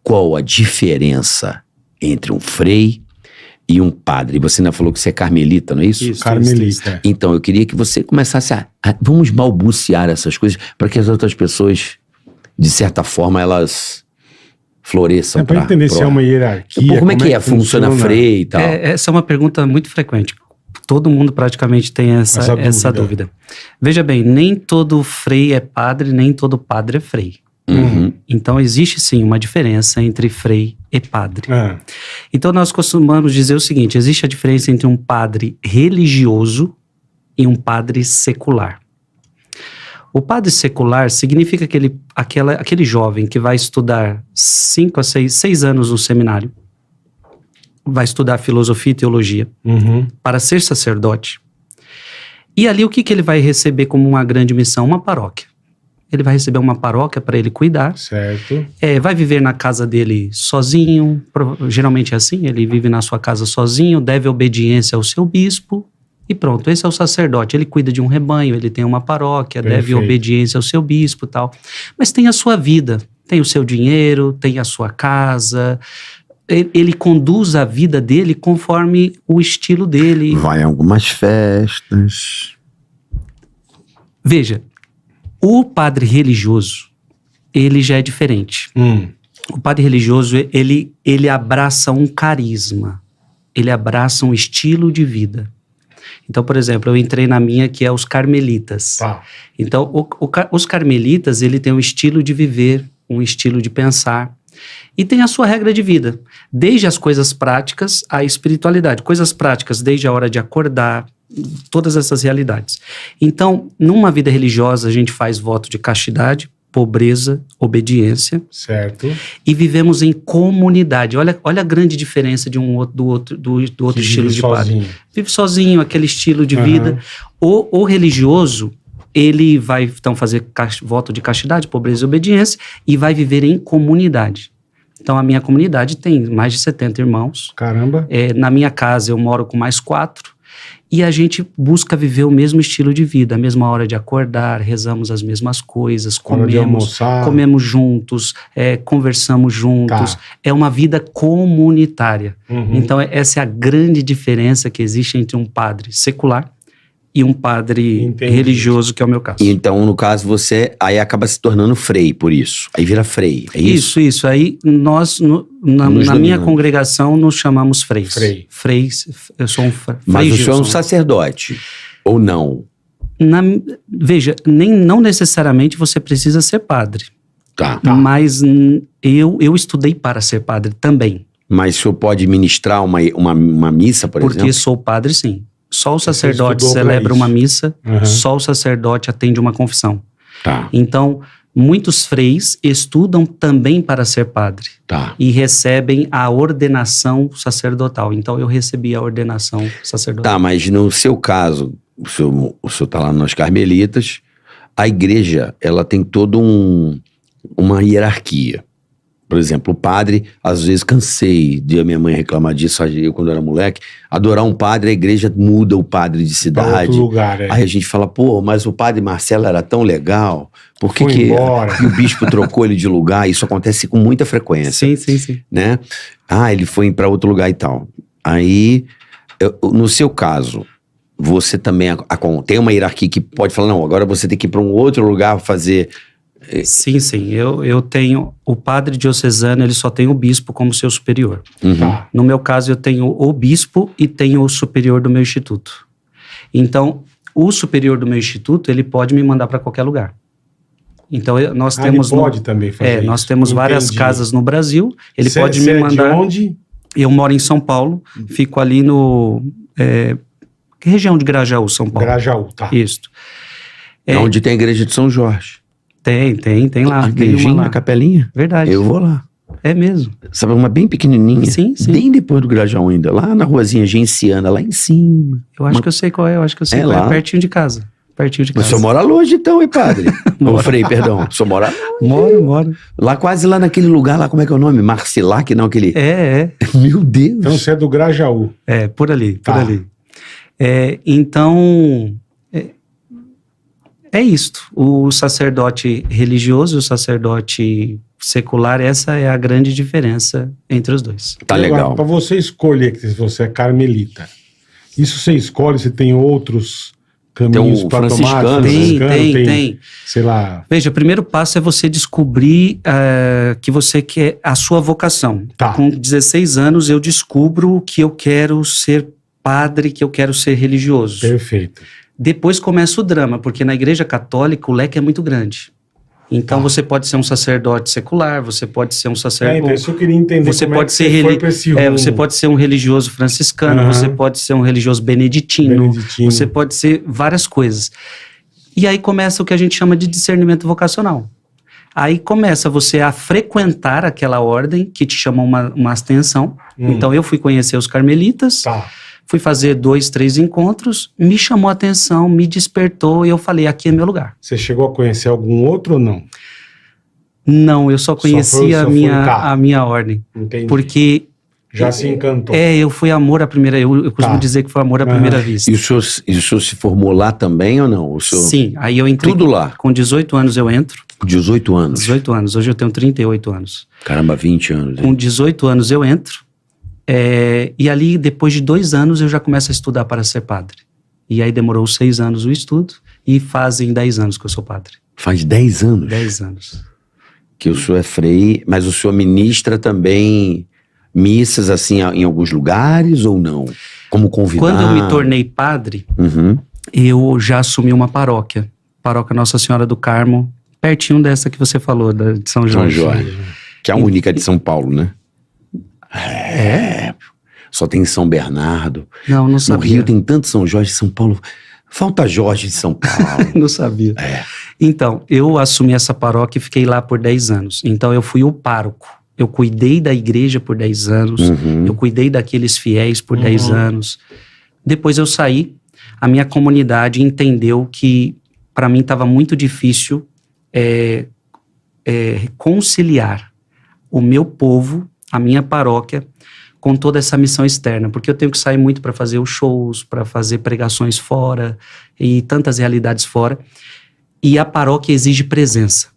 qual a diferença entre um frei e um padre? Você ainda falou que você é carmelita, não é isso? Isso, carmelita. Então, eu queria que você começasse vamos balbuciar essas coisas para que as outras pessoas, de certa forma, elas floresçam. Para entender se é uma hierarquia. Como é que funciona frei e tal? Essa é uma pergunta muito frequente. Todo mundo praticamente tem essa dúvida. Veja bem, nem todo frei é padre, nem todo padre é frei. Uhum. Então existe sim uma diferença entre frei e padre. Então nós costumamos dizer o seguinte: existe a diferença entre um padre religioso e um padre secular. O padre secular significa aquele jovem que vai estudar 5 a 6 anos no seminário, vai estudar filosofia e teologia para ser sacerdote. E ali o que ele vai receber como uma grande missão? Uma paróquia. Ele vai receber uma paróquia para ele cuidar. Certo. Vai viver na casa dele sozinho, geralmente é assim, ele vive na sua casa sozinho, deve obediência ao seu bispo e pronto, esse é o sacerdote. Ele cuida de um rebanho, ele tem uma paróquia, deve obediência ao seu bispo e tal. Mas tem a sua vida, tem o seu dinheiro, tem a sua casa. Ele conduz a vida dele conforme o estilo dele. Vai em algumas festas. Veja, o padre religioso, ele já é diferente. O padre religioso, ele abraça um carisma, ele abraça um estilo de vida. Então, por exemplo, eu entrei na minha, que é os carmelitas. Então, os carmelitas, ele tem um estilo de viver, um estilo de pensar, e tem a sua regra de vida, desde as coisas práticas à espiritualidade. Coisas práticas, desde a hora de acordar, todas essas realidades. Então, numa vida religiosa, a gente faz voto de castidade, pobreza, obediência. Certo. E vivemos em comunidade. Olha a grande diferença de do outro estilo de padre. Vive sozinho, aquele estilo de vida. O religioso, ele vai então fazer voto de castidade, pobreza e obediência e vai viver em comunidade. Então, a minha comunidade tem mais de 70 irmãos. Caramba. Na minha casa, eu moro com mais 4. E a gente busca viver o mesmo estilo de vida, a mesma hora de acordar, rezamos as mesmas coisas, comemos juntos, conversamos juntos. É uma vida comunitária. Então, essa é a grande diferença que existe entre um padre secular e um padre religioso, que é o meu caso. Então, no caso, você aí acaba se tornando frei, por isso. Aí vira frei, é isso? Isso. Aí nós, na minha congregação, nos chamamos freis. Freis, eu sou um frei. Mas o senhor é um sacerdote, ou não? Veja, não necessariamente você precisa ser padre. Tá. Mas eu estudei para ser padre também. Mas o senhor pode ministrar uma missa, por exemplo? Porque sou padre, sim. Só o sacerdote celebra uma missa, só o sacerdote atende uma confissão. Então, muitos freis estudam também para ser padre. E recebem a ordenação sacerdotal. Então, eu recebi a ordenação sacerdotal. Mas no seu caso, o senhor está lá nas Carmelitas, a igreja, ela tem toda uma hierarquia. Por exemplo, o padre, às vezes cansei de a minha mãe reclamar disso, eu quando era moleque, adorar um padre, a igreja muda o padre de cidade. Outro lugar, Aí a gente fala, mas o padre Marcelo era tão legal, por que embora. E o bispo trocou ele de lugar? Isso acontece com muita frequência. Sim. Né? Ele foi para outro lugar e tal. Aí, no seu caso, você também tem uma hierarquia que pode falar, não, agora você tem que ir para um outro lugar fazer... Sim. Eu tenho... O padre diocesano, ele só tem o bispo como seu superior. No meu caso, eu tenho o bispo e tenho o superior do meu instituto. Então, o superior do meu instituto, ele pode me mandar para qualquer lugar. Então, nós temos... Ele pode também fazer isso. Nós temos várias casas no Brasil. Ele pode me mandar... de onde? Eu moro em São Paulo. Fico ali no... que região de Grajaú, São Paulo? Grajaú, Isso. Onde tem a igreja de São Jorge. Tem lá. A igrejinha, a capelinha? Verdade. Eu vou lá. É mesmo. Sabe, uma bem pequenininha. Sim. Bem depois do Grajaú ainda. Lá na ruazinha Genciana, lá em cima. Eu acho que eu sei qual é. Lá. Pertinho de casa. Mas o senhor mora longe então, hein, padre? Ô, frei, perdão. O senhor mora longe? Moro. Lá quase lá naquele lugar lá, como é que é o nome? Marcilac, não? Aquele... Meu Deus. Então você é do Grajaú. Por ali. Então... É isto, o sacerdote religioso e o sacerdote secular, essa é a grande diferença entre os dois. Tá Agora, legal. pra você escolher que você é carmelita, isso você escolhe se tem outros caminhos Tem um para tomar? franciscano, Tem. Sei lá. Veja, o primeiro passo é você descobrir que você quer a sua vocação. Tá. Com 16 anos eu descubro que eu quero ser padre, que eu quero ser religioso. Perfeito. Depois começa o drama, porque na igreja católica o leque é muito grande. Então você pode ser um sacerdote secular, você pode ser um Então, sacerdote... isso eu queria entender Você como pode é que ser você foi pra esse rumo. você pode ser um religioso franciscano, Aham. você pode ser um religioso beneditino, você pode ser várias coisas. E aí começa o que a gente chama de discernimento vocacional. Aí começa você a frequentar aquela ordem que te chama uma atenção. Então eu fui conhecer os carmelitas, Tá. fui fazer 2, 3 encontros, me chamou a atenção, me despertou e eu falei, aqui é meu lugar. Você chegou a conhecer algum outro ou não? Não, eu só conhecia só foi a minha ordem. Entendi. Porque Já se encantou. eu fui amor à primeira... Eu costumo dizer que foi amor à primeira vista. E o senhor se formou lá também ou não? O senhor... Sim, aí eu entrei... Tudo lá? Com 18 anos eu entro. 18 anos? 18 anos, hoje eu tenho 38 anos. Caramba, 20 anos. Com 18 anos eu entro. E ali, depois de 2 anos, eu já começo a estudar para ser padre. E aí demorou 6 anos o estudo e fazem 10 anos que eu sou padre. Faz 10 anos 10 anos. que o senhor é frei, mas o senhor ministra também missas assim em alguns lugares ou não? Como convidado? Quando eu me tornei padre, Uhum. eu já assumi uma paróquia. Paróquia Nossa Senhora do Carmo, pertinho dessa que você falou, de São São Jorge. Jorge. Que é a única de São Paulo, né? Só tem São Bernardo. Não No sabia. Rio tem tanto São Jorge, São Paulo. Falta Jorge de São Paulo. Não sabia. Então, eu assumi essa paróquia e fiquei lá por 10 anos. Então, eu fui o pároco. Eu cuidei da igreja por 10 anos. Uhum. Eu cuidei daqueles fiéis por 10 anos. Depois eu saí. A minha comunidade entendeu que, para mim, estava muito difícil conciliar o meu povo, a minha paróquia, com toda essa missão externa, porque eu tenho que sair muito para fazer os shows, para fazer pregações fora e tantas realidades fora. E a paróquia exige presença.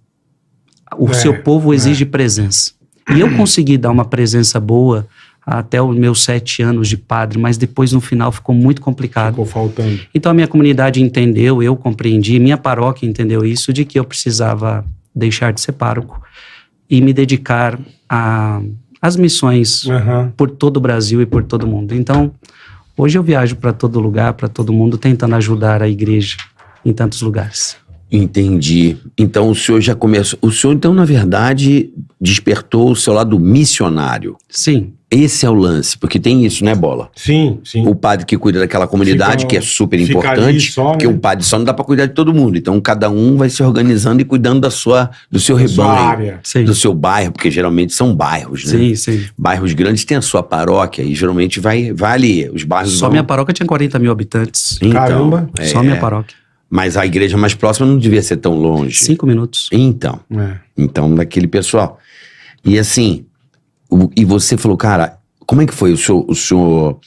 O seu povo exige presença. E eu consegui dar uma presença boa até os meus 7 anos de padre, mas depois no final ficou muito complicado. Ficou faltando. Então a minha comunidade entendeu, eu compreendi, minha paróquia entendeu isso, de que eu precisava deixar de ser pároco e me dedicar às missões por todo o Brasil e por todo o mundo. Então, hoje eu viajo para todo lugar, para todo mundo, tentando ajudar a igreja em tantos lugares. Entendi. Então o senhor já começou. O senhor, então, na verdade, despertou o seu lado missionário. Sim. Esse é o lance, porque tem isso, né, Bola? Sim, sim. O padre que cuida daquela comunidade, Fica- que é super fica ali importante, só, porque né? o padre só não dá pra cuidar de todo mundo. Então, cada um vai se organizando e cuidando do seu Sua rebanho, área. Sim. do seu bairro, porque geralmente são bairros, né? Sim, sim. Bairros grandes têm a sua paróquia e geralmente vai ali. Os bairros Só vão... minha paróquia tinha 40 mil habitantes. Então, Caramba. Só minha paróquia. Mas a igreja mais próxima não devia ser tão longe. 5 minutos. Então, daquele pessoal. E assim, e você falou, cara, como é que foi? O senhor